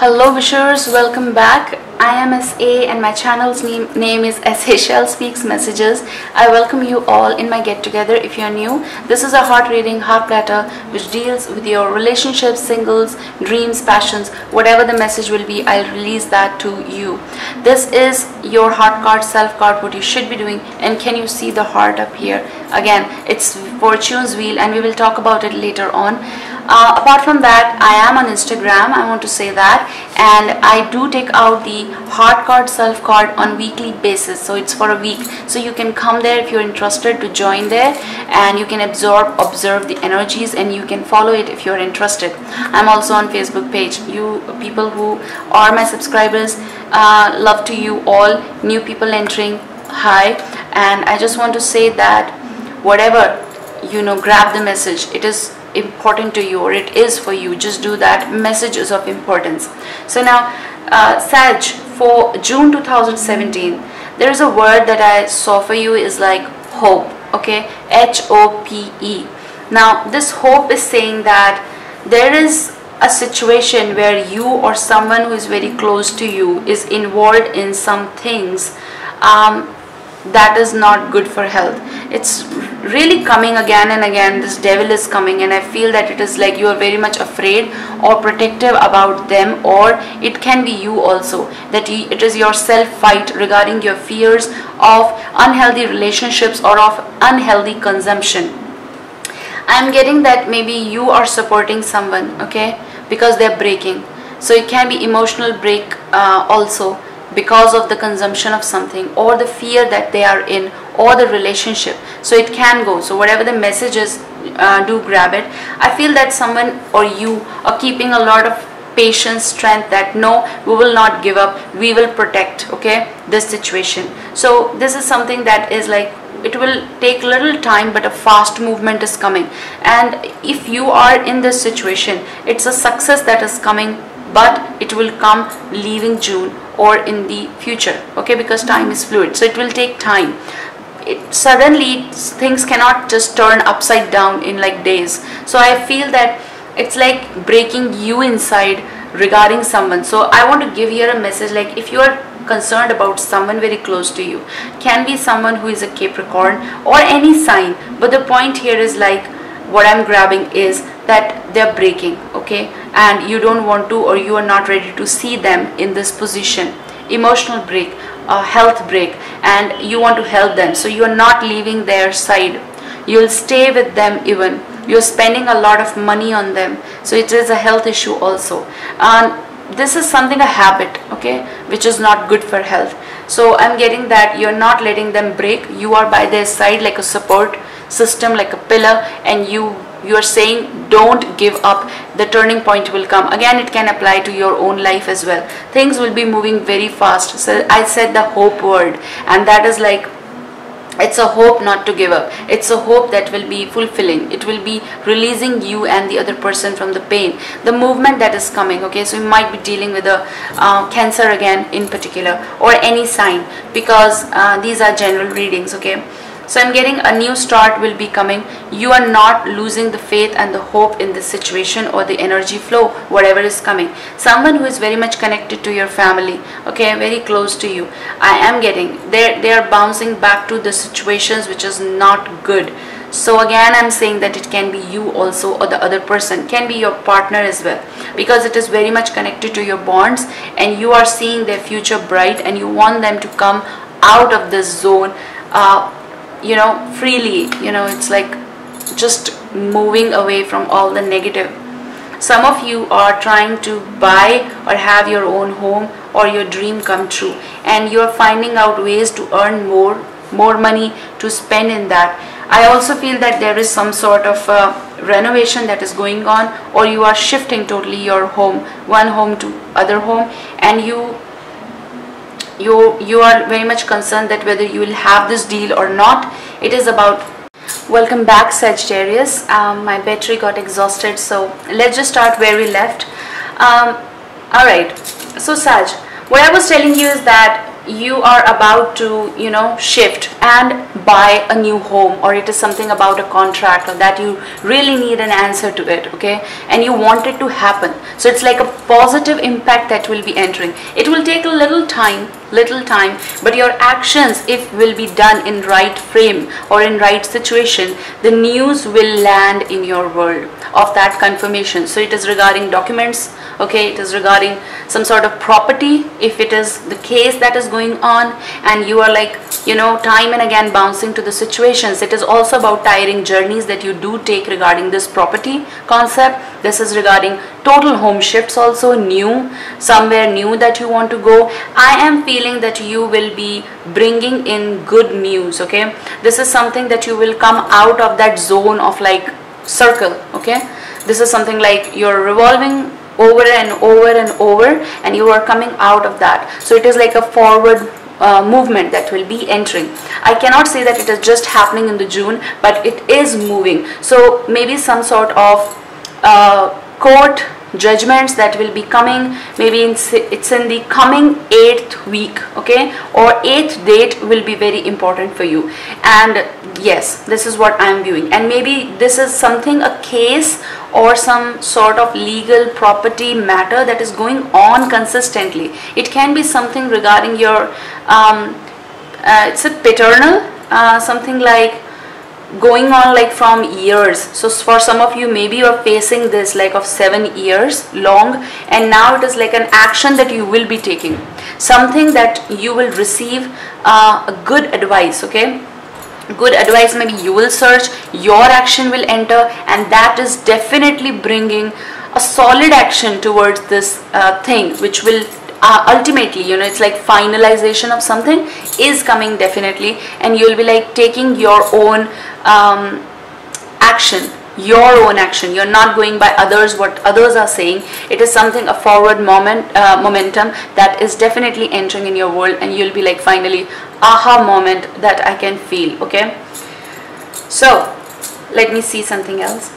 Hello wishers, welcome back. I am SA and my channel's name is sashellsspeaksmessages. I welcome you all in my get together. If you are new, this is a heart reading, heart platter which deals with your relationships, singles, dreams, passions, whatever the message will be, I'll release that to you. This is your heart card, self card, what you should be doing. And can you see the heart up here? Again, it's Fortune's wheel and we will talk about it later on. Apart from that, I am on Instagram, I want to say that, and I do take out the heart card, self card on weekly basis, so it's for a week, so you can come there if you're interested to join there, and you can observe the energies, and you can follow it if you're interested. I'm also on Facebook page. You people who are my subscribers, love to you all. New people entering, hi. And I just want to say that whatever, grab the message. It is important to you, or it is for you. Just do that. Message is of importance. So now Sag, for June 2017, there is a word that I saw for you is like hope. Okay, HOPE. Now this hope is saying that there is a situation where you or someone who is very close to you is involved in some things that is not good for health. It's really coming again and again. This devil is coming, and I feel that it is like you are very much afraid or protective about them, or it can be you also, that it is your self fight regarding your fears of unhealthy relationships or of unhealthy consumption. I'm getting that maybe you are supporting someone, okay, because they're breaking. So it can be emotional break also, because of the consumption of something, or the fear that they are in, or the relationship. So it can go. So whatever the message is, do grab it. I feel that someone or you are keeping a lot of patience, strength, that no, we will not give up, we will protect, okay, this situation. So this is something that is like, it will take little time, but a fast movement is coming. And if you are in this situation, it's a success that is coming, but it will come leaving June or in the future, okay, because time is fluid, so it will take time. Suddenly things cannot just turn upside down in like days. So I feel that it's like breaking you inside regarding someone. So I want to give here a message, like if you are concerned about someone very close to you, can be someone who is a Capricorn or any sign, but the point here is like, what I'm grabbing is that they're breaking, okay, and you don't want to, or you are not ready to see them in this position. Emotional break, health break, and you want to help them, so you are not leaving their side. You'll stay with them, even you're spending a lot of money on them, so it is a health issue also. And this is something, a habit, okay, which is not good for health. So I'm getting that you're not letting them break. You are by their side like a support system, like a pillar, and you are saying don't give up. The turning point will come. Again, it can apply to your own life as well. Things will be moving very fast. So I said the hope word, and that is like, it's a hope not to give up. It's a hope that will be fulfilling. It will be releasing you and the other person from the pain, the movement that is coming, okay. So you might be dealing with a Cancer again in particular, or any sign, because these are general readings, okay. So I'm getting a new start will be coming. You are not losing the faith and the hope in this situation, or the energy flow, whatever is coming. Someone who is very much connected to your family, okay, very close to you, I am getting they are bouncing back to the situations which is not good. So again, I'm saying that it can be you also, or the other person can be your partner as well, because it is very much connected to your bonds, and you are seeing their future bright, and you want them to come out of this zone freely. It's like just moving away from all the negative. Some of you are trying to buy or have your own home, or your dream come true, and you are finding out ways to earn more money to spend in that. I also feel that there is some sort of renovation that is going on, or you are shifting totally your home, one home to other home, and you are very much concerned that whether you will have this deal or not. It is about, welcome back Sagittarius. My battery got exhausted, so let's just start where we left. Alright, so Sag, what I was telling you is that you are about to shift and buy a new home, or it is something about a contract, or that you really need an answer to it, okay, and you want it to happen. So it's like a positive impact that will be entering. It will take a little time, but your actions, if will be done in right frame or in right situation, the news will land in your world of that confirmation. So it is regarding documents, okay, it is regarding some sort of property, if it is the case that is going on and you are like, you know, time and again bouncing to the situations. It is also about tiring journeys that you do take regarding this property concept. This is regarding total home shifts, also new, somewhere new that you want to go. I am feeling that you will be bringing in good news, okay. This is something that you will come out of that zone of like circle, okay. This is something like you're revolving over and over and over, and you are coming out of that. So it is like a forward movement that will be entering. I cannot say that it is just happening in the June, but it is moving. So maybe some sort of court judgments that will be coming, maybe it's in the coming 8th week, okay, or 8th date will be very important for you. And yes, this is what I'm viewing. And maybe this is something, a case or some sort of legal property matter that is going on consistently. It can be something regarding your it's a paternal something like going on like from years. So for some of you, maybe you are facing this like of 7 years long, and now it is like an action that you will be taking, something that you will receive a good advice, okay, good advice. Maybe you will search, your action will enter, and that is definitely bringing a solid action towards this thing, which will ultimately, you know, it's like finalization of something is coming definitely, and you'll be like taking your own action, your own action. You're not going by others, what others are saying. It is something, a forward momentum that is definitely entering in your world, and you'll be like finally aha moment that I can feel, okay. So let me see something else.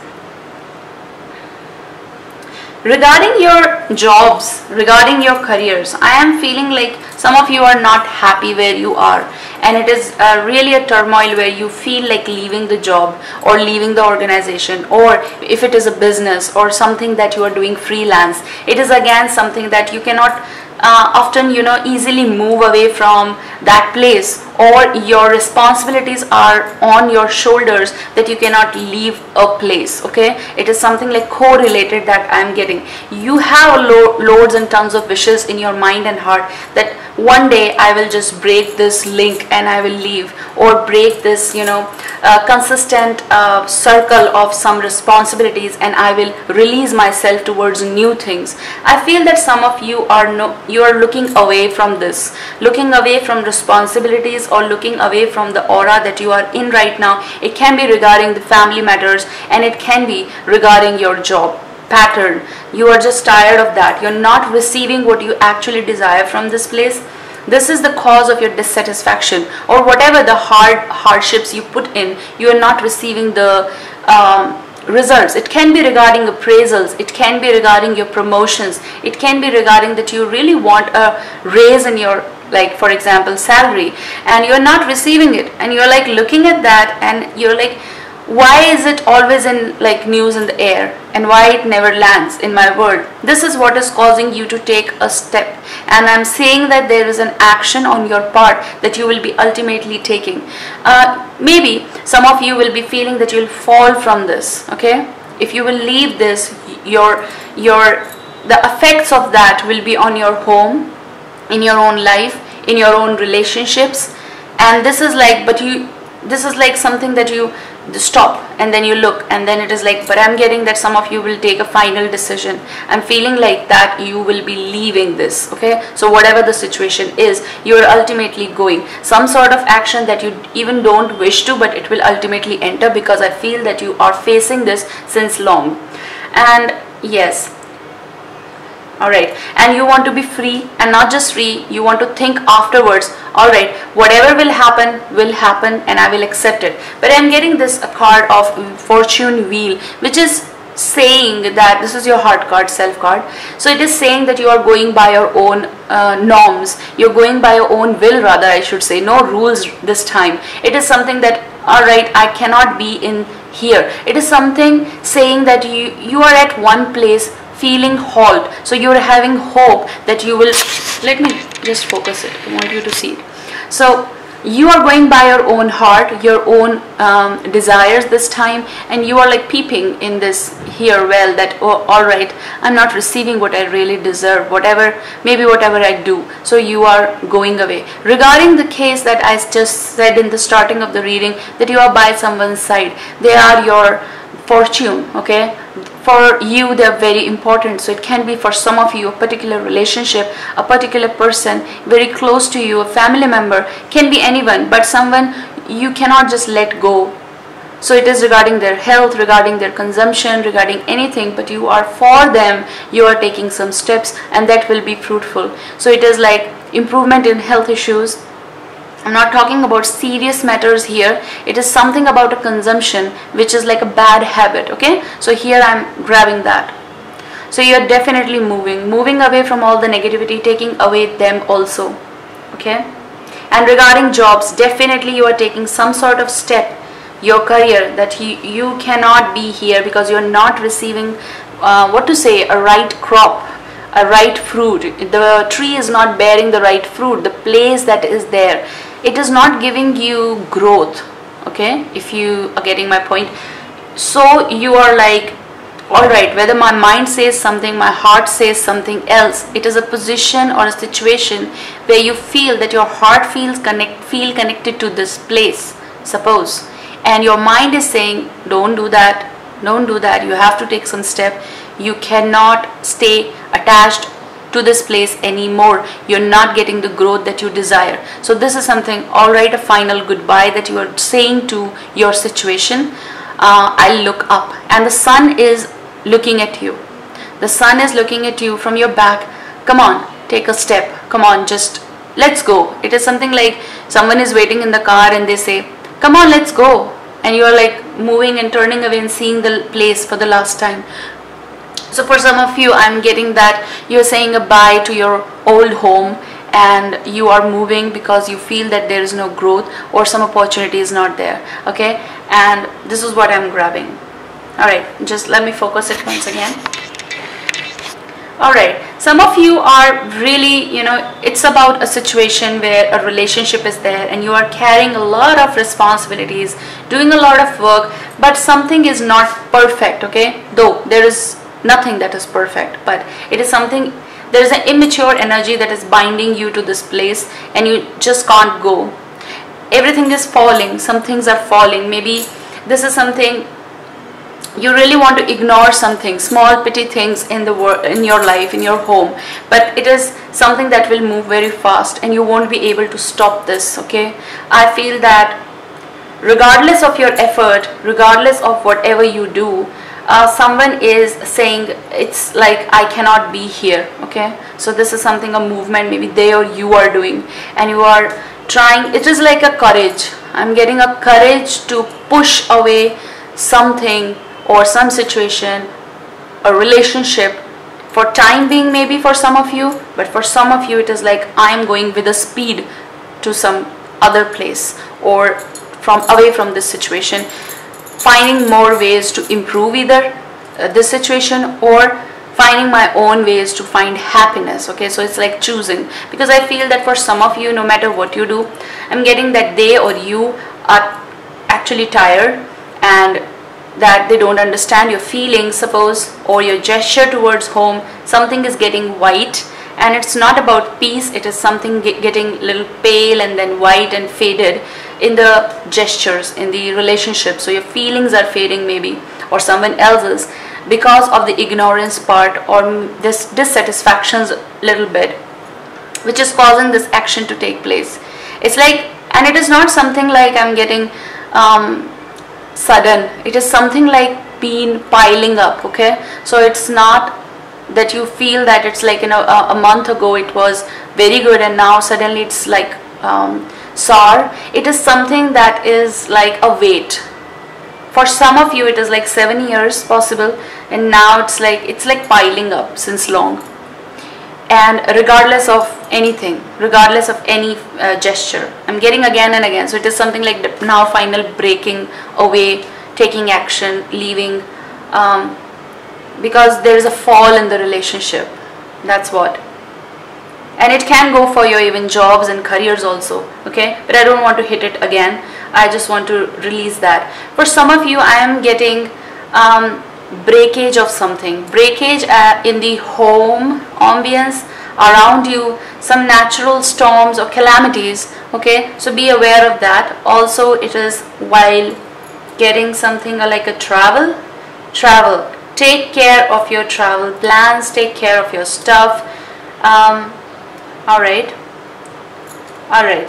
Regarding your jobs, regarding your careers, I am feeling like some of you are not happy where you are, and it is really a turmoil where you feel like leaving the job or leaving the organization, or if it is a business or something that you are doing freelance, it is again something that you cannot often, you know, easily move away from that place, or your responsibilities are on your shoulders that you cannot leave a place, okay. It is something like correlated that I am getting. You have loads and tons of wishes in your mind and heart that one day I will just break this link and I will leave, or break this, you know, consistent circle of some responsibilities, and I will release myself towards new things. I feel that some of you are looking away from this, looking away from responsibilities, or looking away from the aura that you are in right now. It can be regarding the family matters, and it can be regarding your job pattern. You are just tired of that. You're not receiving what you actually desire from this place. This is the cause of your dissatisfaction, or whatever the hardships you put in, you are not receiving the results. It can be regarding appraisals, it can be regarding your promotions, it can be regarding that you really want a raise in your, like for example, salary, and you're not receiving it, and you're like looking at that and you're like, why is it always in like news in the air, and why it never lands in my world? This is what is causing you to take a step, and I'm saying that there is an action on your part that you will be ultimately taking. Maybe some of you will be feeling that you'll fall from this, okay. If you will leave this, the effects of that will be on your home, in your own life, in your own relationships. And this is like, this is like something that you stop and then you look, and then it is like, but I'm getting that some of you will take a final decision. I'm feeling like that you will be leaving this, okay. So whatever the situation is, you are ultimately going some sort of action that you even don't wish to, but it will ultimately enter, because I feel that you are facing this since long. And yes, alright, and you want to be free, and not just free, you want to think afterwards, alright, whatever will happen, and I will accept it. But I'm getting this a card of fortune wheel, which is saying that this is your heart card, self card. So it is saying that you are going by your own norms, you're going by your own will, rather I should say, no rules this time. It is something that, alright, I cannot be in here. It is something saying that you are at one place feeling halt, so you're having hope that you will, let me just focus it, I want you to see it. So you are going by your own heart, your own desires this time, and you are like peeping in this here well that, oh, all right, I'm not receiving what I really deserve, whatever, maybe whatever I do. So you are going away. Regarding the case that I just said in the starting of the reading, that you are by someone's side, they are your fortune, okay? For you they are very important. So it can be for some of you a particular relationship, a particular person very close to you, a family member, can be anyone, but someone you cannot just let go. So it is regarding their health, regarding their consumption, regarding anything, but you are for them, you are taking some steps, and that will be fruitful. So it is like improvement in health issues. I'm not talking about serious matters here. It is something about a consumption which is like a bad habit, okay? So here I'm grabbing that. So you're definitely moving away from all the negativity, taking away them also, okay? And regarding jobs, definitely you are taking some sort of step, your career, that you cannot be here because you're not receiving, a right crop, a right fruit. The tree is not bearing the right fruit, the place that is there, it is not giving you growth, okay, if you are getting my point. So you are like, alright, whether my mind says something, my heart says something else, it is a position or a situation where you feel that your heart feel connected to this place, suppose, and your mind is saying, don't do that, you have to take some step, you cannot stay attached to this place anymore, you're not getting the growth that you desire. So this is something, alright, a final goodbye that you are saying to your situation. I'll look up, and the sun is looking at you. The sun is looking at you from your back. Come on, take a step, come on, just let's go. It is something like someone is waiting in the car and they say, come on, let's go, and you are like moving and turning away and seeing the place for the last time. So for some of you, I'm getting that you're saying a bye to your old home and you are moving because you feel that there is no growth or some opportunity is not there, okay? And this is what I'm grabbing. Alright, just let me focus it once again. Alright, some of you are really, it's about a situation where a relationship is there and you are carrying a lot of responsibilities, doing a lot of work, but something is not perfect, okay? Though there is nothing that is perfect, but it is something, there is an immature energy that is binding you to this place and you just can't go. Everything is falling, some things are falling. Maybe this is something you really want to ignore, something small petty things in the world, in your life, in your home, but it is something that will move very fast and you won't be able to stop this, okay? I feel that regardless of your effort, regardless of whatever you do, someone is saying, it's like I cannot be here, okay? So this is something, a movement maybe they or you are doing, and you are trying, it is like a courage. I'm getting a courage to push away something or some situation, a relationship, for time being maybe for some of you, but for some of you it is like I am going with a speed to some other place or away from this situation, finding more ways to improve either this situation or finding my own ways to find happiness, okay? So it's like choosing, because I feel that for some of you, no matter what you do, I'm getting that they or you are actually tired and that they don't understand your feelings, suppose, or your gesture towards home. Something is getting white and it's not about peace, it is something getting a little pale and then white and faded in the gestures, in the relationship. So your feelings are fading maybe, or someone else's, because of the ignorance part or this dissatisfactions a little bit, which is causing this action to take place. It's like, and it is not something like I'm getting sudden, it is something like been piling up, okay? So it's not that you feel that it's like, a month ago it was very good and now suddenly it's like sour. It is something that is like a weight, For some of you it is like 7 years possible, and now it's like piling up since long. And regardless of anything, regardless of any gesture, I'm getting again and again. So it is something like the now final breaking away, taking action, leaving, because there is a fall in the relationship. That's what. And it can go for your even jobs and careers also, okay? But I don't want to hit it again. I just want to release that. For some of you, I am getting breakage of something. Breakage in the home ambience around you, some natural storms or calamities, okay? So be aware of that. Also, it is while getting something like a travel. Take care of your travel plans, take care of your stuff. Alright,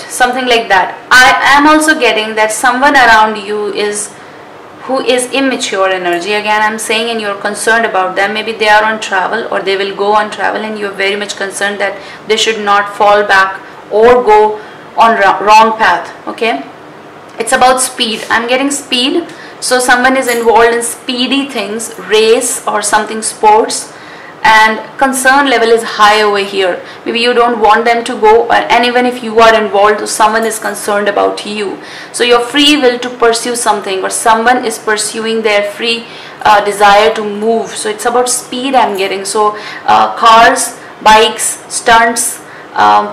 something like that. I am also getting that someone around you who is immature energy. Again, I'm saying, and you're concerned about them. Maybe they are on travel or they will go on travel, and you're very much concerned that they should not fall back or go on wrong path, okay? It's about speed. I'm getting speed. So someone is involved in speedy things, race or something, sports, and concern level is high over here. Maybe you don't want them to go, and even if you are involved, someone is concerned about you. So your free will to pursue something, or someone is pursuing their free desire to move. So it's about speed I'm getting. So cars, bikes, stunts,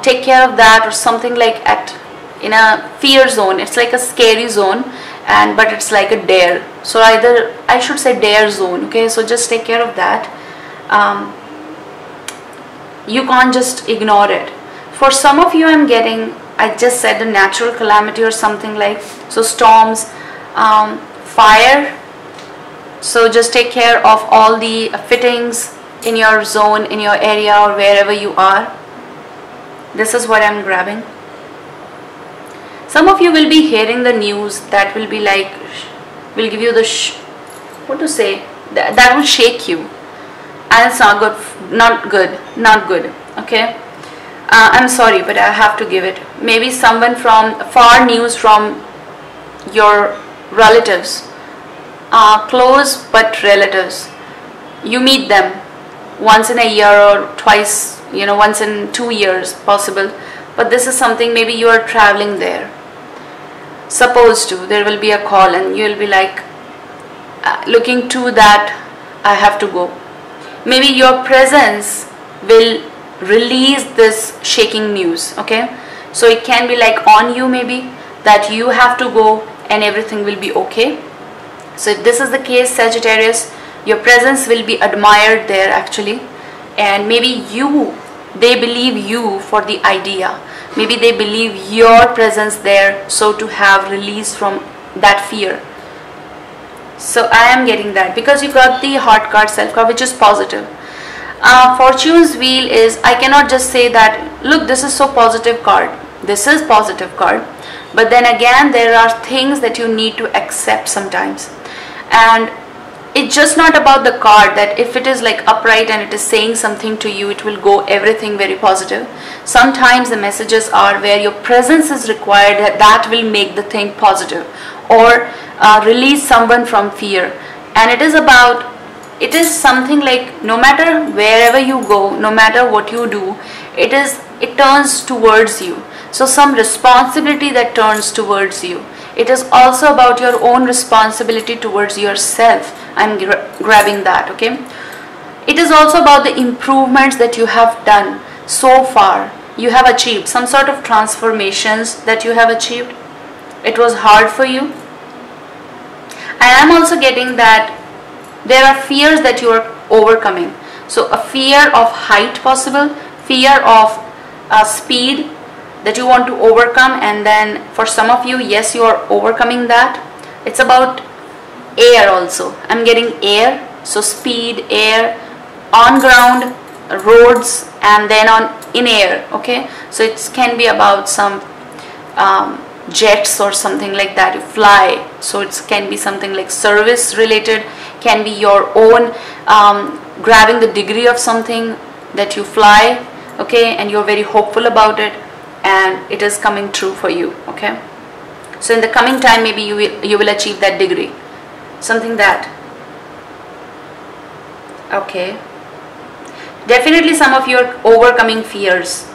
take care of that, or something like in a fear zone. It's like a scary zone, but it's like a dare. So either I should say dare zone, okay? So just take care of that. You can't just ignore it. For some of you, I'm getting, I just said, a natural calamity or something like, so storms, fire. So just take care of all the fittings in your zone, in your area, or wherever you are. This is what I'm grabbing. Some of you will be hearing the news that will be like, will give you the what to say, that will shake you. And it's not good, okay? I'm sorry, but I have to give it. Maybe someone from far news from your relatives, close but relatives. You meet them once in a year or twice, once in 2 years possible. But this is something, maybe you are traveling there. Supposed to, there will be a call and you will be like, looking to that, I have to go. Maybe your presence will release this shaking news, okay? So it can be like on you, maybe that you have to go and everything will be okay. So if this is the case, Sagittarius, your presence will be admired there actually, and maybe they believe you for the idea. Maybe they believe your presence there, so to have release from that fear. So I am getting that because you got the heart card, self card, which is positive. Fortune's wheel is, I cannot just say that, look, this is so positive card. This is positive card. But then again, there are things that you need to accept sometimes. And it's just not about the card, that if it is like upright and it is saying something to you, it will go everything very positive. Sometimes the messages are where your presence is required, that will make the thing positive, or release someone from fear. And it is something like, no matter wherever you go, no matter what you do, it turns towards you. So some responsibility that turns towards you. It is also about your own responsibility towards yourself. I'm grabbing that, okay? It is also about the improvements that you have done so far. You have achieved some sort of transformations that you have achieved. It was hard for you. I am also getting that there are fears that you are overcoming. So a fear of height possible, fear of speed that you want to overcome, and then for some of you, yes, you are overcoming that. It's about air also. I'm getting air, so speed, air, on ground, roads, and then in air, okay? So it can be about some jets or something like that. You fly, so it can be something like service related, can be your own grabbing the degree of something that you fly, okay, and you're very hopeful about it and it is coming true for you, okay? So in the coming time, maybe you will achieve that degree. something that. Okay, definitely some of you are overcoming fears,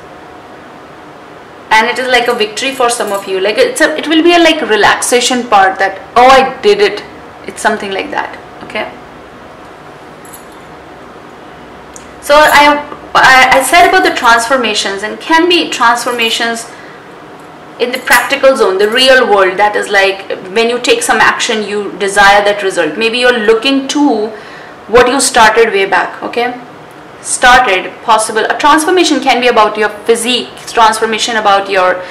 and it is like a victory for some of you. Like it will be a like relaxation part, that, oh, I did it. It's something like that. Okay, so I said about the transformations, and can be transformations in the practical zone, the real world. That is like when you take some action, you desire that result. Maybe you're looking to what you started way back. Okay, started possible. A transformation can be about your physique, transformation about your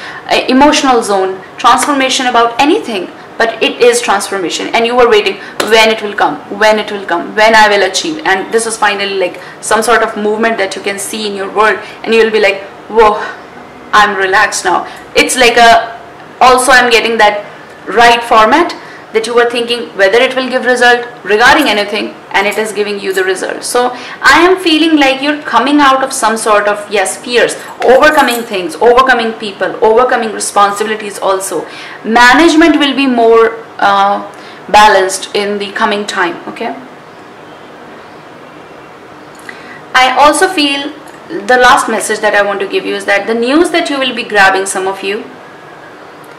emotional zone, transformation about anything, but it is transformation, and you were waiting when it will come, when it will come, when I will achieve, and this is finally like some sort of movement that you can see in your world, and you will be like, whoa, I'm relaxed now. It's like also I'm getting that right format, that you were thinking whether it will give result regarding anything, and it is giving you the result. So I am feeling like you're coming out of some sort of, yes, fears, overcoming things, overcoming people, overcoming responsibilities also. Management will be more balanced in the coming time. Okay, I also feel the last message that I want to give you is that the news that you will be grabbing, some of you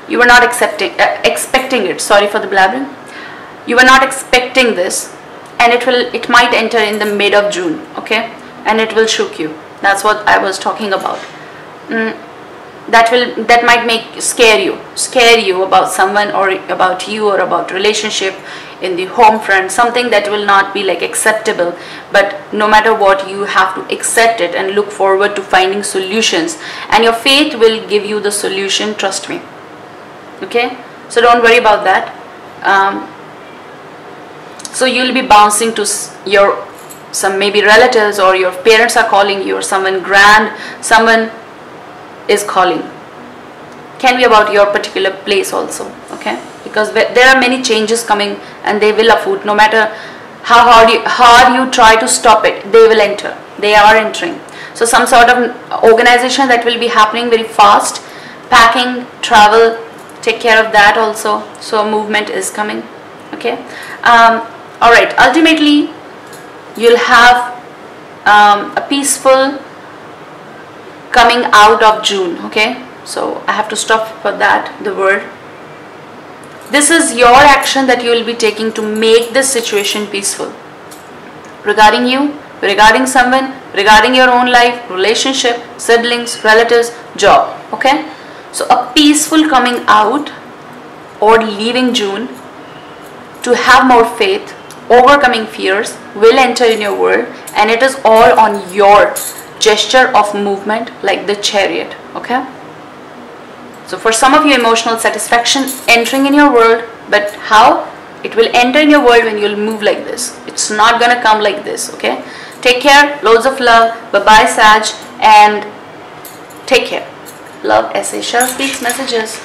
were not expecting it. Sorry for the blabbering. You were not expecting this, and it might enter in the mid of June. Okay, and it will shock you. That's what I was talking about. That might scare you about someone, or about you, or about relationship in the home front, something that will not be like acceptable. But no matter what, you have to accept it and look forward to finding solutions, and your faith will give you the solution, trust me. Okay, so don't worry about that. So you'll be bouncing to some maybe relatives, or your parents are calling you, or someone is calling. Can be about your particular place also. Okay, because there are many changes coming, and they will afoot. No matter how hard you try to stop it, they will enter. They are entering. So some sort of organization that will be happening very fast. Packing, travel, take care of that also. So movement is coming. Okay, all right, ultimately you'll have a peaceful coming out of June. Okay, so I have to stop for that, the word. This is your action that you will be taking to make this situation peaceful, regarding you, regarding someone, regarding your own life, relationship, siblings, relatives, job. Okay, so a peaceful coming out or leaving June to have more faith, overcoming fears will enter in your world, and it is all on your gesture of movement, like the chariot. Okay, so for some of you, emotional satisfaction entering in your world, but how it will enter in your world when you'll move like this. It's not gonna come like this. Okay, take care, loads of love. Bye bye, Sag, and take care. Love, Sashell Speaks Messages.